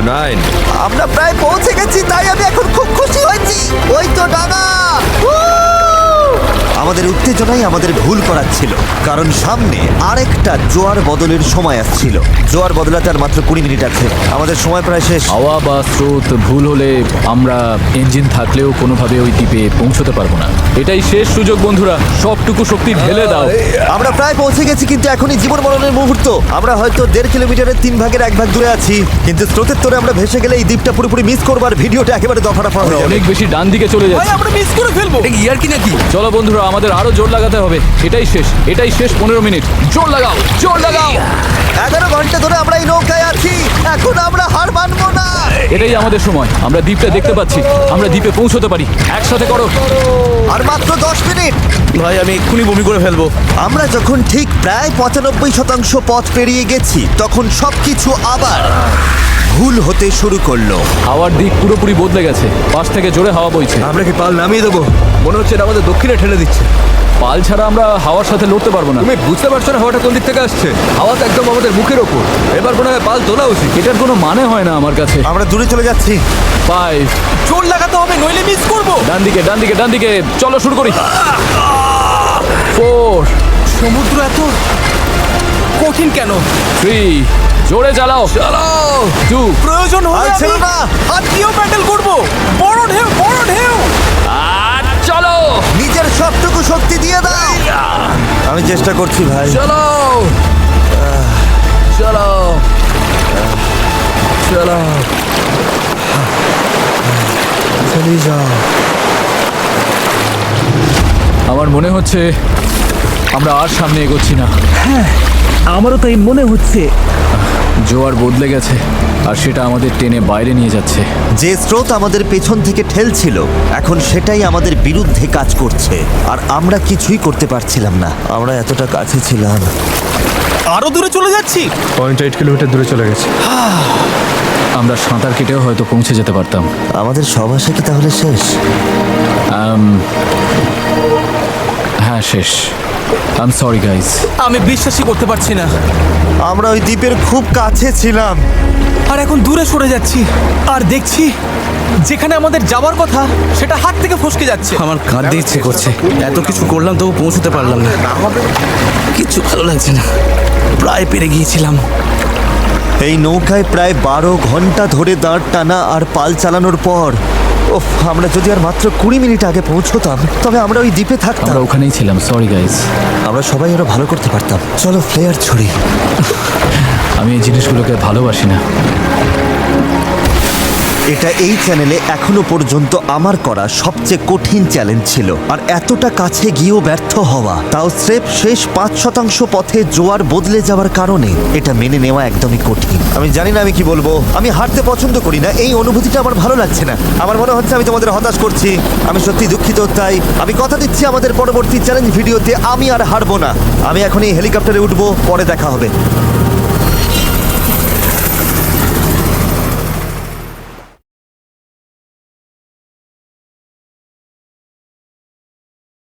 109। আমরা প্রায় পৌঁছে গেছি, তাই আমি এখন খুব খুশি হয়েছি। ওই তো ডাঙা। আমাদের উত্তেজনাই আমাদের ভুল করাচ্ছিল, কারণ সামনে আরেকটা জোয়ার বদলের সময় আসছিল। জোয়ার বদলাতে আর মাত্র 20 মিনিট আছে, আমাদের সময় প্রায় শেষ। হাওয়া বা স্রোত ভুল হলে আমরা ইঞ্জিন থাকলেও কোনোভাবে ওই দ্বীপে পৌঁছতে পারবো না। এটাই শেষ সুযোগ বন্ধুরা, সবটুকু শক্তি ঢেলে দাও। আমরা প্রায় পৌঁছে গেছি, কিন্তু এখনই জীবন মরণের মুহূর্ত। আমরা হয়তো 1.5 কিলোমিটারের 3 ভাগের 1 ভাগ দূরে আছি, কিন্তু স্রোতের তোরে আমরা ভেসে গেলে এই দ্বীপটা পুরোপুরি মিস করবো আর ভিডিওটা একেবারে দফারফা হয়ে যাবে। অনেক বেশি ডান দিকে চলে যাচ্ছে। আমরা মিস করে ফেলবো। এটা কি আর কি নাকি? চলো বন্ধুরা, আমাদের আরো জোর লাগাতে হবে। এটাই শেষ 15 মিনিট। জোর লাগাও, জোর লাগাও। 11 ঘন্টা ধরে আমরা এই নৌকায় আছি, এখন আমরা হার মানবো না। এটাই আমাদের সময়, আমরা দ্বীপটা দেখতে পাচ্ছি, আমরা দ্বীপে পৌঁছতে পারি। একসাথে করো। আর মাত্র 10 মিনিট। ভাই আমি এক্ষুনি বমি করে ফেলবো। আমরা যখন ঠিক প্রায় 95% পথ পেরিয়ে গেছি, তখন সবকিছু আবার ভুল হতে শুরু করলো। হাওয়ার দিক পুরোপুরি বদলে গেছে, পাশ থেকে জোরে হাওয়া বইছে। আমরা কি পাল নামিয়ে দেবো? মনে হচ্ছে এটা আমাদের দক্ষিণে ঠেলে দিচ্ছে। পাল ছাড়া আমরা হাওয়ার সাথে লড়তে পারবো না। তুমি বুঝতে পারছো না হাওয়াটা কোন দিক থেকে আসছে? হাওয়া তো একদম আমাদের মুখের ওপর। এবার মনে হয় পাল তোলা উচিত। এটার কোনো মানে হয় না আমার কাছে। আমরা দূরে চলে যাচ্ছি। 5, জোর লাগাতে হবে, নইলে মিস করবো। ডান দিকে চলো শুরু করি। 4, সমুদ্র এত কঠিন কেন? 3, জোরে চালাও। 2, প্রয়োজন আর হলে ছিল আমি না। হাত দিয়েও প্যাডেল করবো। বড় ঢেউ, বড় ঢেউ। আর চলো। নিজের সবটুকু শক্তি দিয়ে দাও। আমি চেষ্টা করছি ভাই। চলো চলো চলো চলে যাও। আমার মনে হচ্ছে আমরা আর সামনে এগোচ্ছি না। আমারও তাই মনে হচ্ছে। জোয়ার বদলে গেছে আর সেটা আমাদের টেনে বাইরে নিয়ে যাচ্ছে। যে স্রোত আমাদের পেছন থেকে ঠেলছিল, এখন সেটাই আমাদের বিরুদ্ধে কাজ করছে, আর আমরা কিছুই করতে পারছিলাম না। আমরা এতটা কাছে ছিলাম। আরো দূরে চলে যাচ্ছি। 0.8 কিলোমিটার দূরে চলে গেছে। আমরা সাঁতার কেটেও হয়তো পৌঁছে যেতে পারতাম। আমাদের সব আশা কি তাহলে শেষ? হ্যাঁ শেষ। I am sorry guys. আমি বিশ্বাসই করতে পারছি না। আমরা ওই দ্বীপের খুব কাছে ছিলাম। আর এখন দূরে সরে যাচ্ছি, আর দেখছি যেখানে আমাদের যাওয়ার কথা সেটা হাত থেকে ফসকে যাচ্ছে। আমার কাঁদতে ইচ্ছে করছে। এত কিছু করলাম তবু পৌঁছতে পারলাম না। কিচ্ছু ভালো লাগছে না। প্রায় পেরে গিয়েছিলাম। এই নৌকায় প্রায় 12 ঘন্টা ধরে দাঁড় টানা আর পাল চালানোর পর, ওফ, আমরা যদি আর মাত্র 20 মিনিট আগে পৌঁছতাম, তবে আমরা ওই দ্বীপে থাকতাম। আমরা ওখানেই ছিলাম। Sorry guys. আমরা সবাই আরো ভালো করতে পারতাম। চলো ফ্লেয়ার ছড়ি। আমি এই জিনিসগুলোকে ভালোবাসি না। এটা এই চ্যানেলে এখনো পর্যন্ত আমার করা সবচেয়ে কঠিন চ্যালেঞ্জ ছিল, আর এতটা কাছে গিয়েও ব্যর্থ হওয়া, তাও স্রেফ শেষ 5% পথে জোয়ার বদলে যাওয়ার কারণে, এটা মেনে নেওয়া একদমই কঠিন। আমি জানি না আমি কি বলবো। আমি হারতে পছন্দ করি না, এই অনুভূতিটা আমার ভালো লাগছে না। আমার মনে হচ্ছে আমি তোমাদের হতাশ করছি। আমি সত্যি দুঃখিত। তাই আমি কথা দিচ্ছি, আমাদের পরবর্তী চ্যালেঞ্জ ভিডিওতে আমি আর হারবো না। আমি এখন এই হেলিকপ্টারে উঠবো, পরে দেখা হবে।